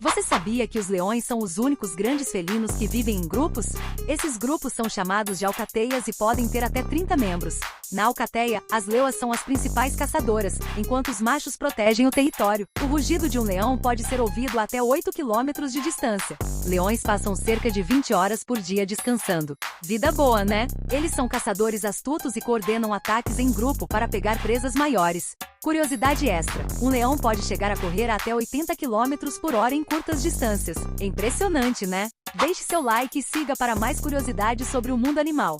Você sabia que os leões são os únicos grandes felinos que vivem em grupos? Esses grupos são chamados de alcateias e podem ter até 30 membros. Na alcateia, as leoas são as principais caçadoras, enquanto os machos protegem o território. O rugido de um leão pode ser ouvido até 8 quilômetros de distância. Leões passam cerca de 20 horas por dia descansando. Vida boa, né? Eles são caçadores astutos e coordenam ataques em grupo para pegar presas maiores. Curiosidade extra: um leão pode chegar a correr até 80 quilômetros por hora em curtas distâncias. Impressionante, né? Deixe seu like e siga para mais curiosidades sobre o mundo animal.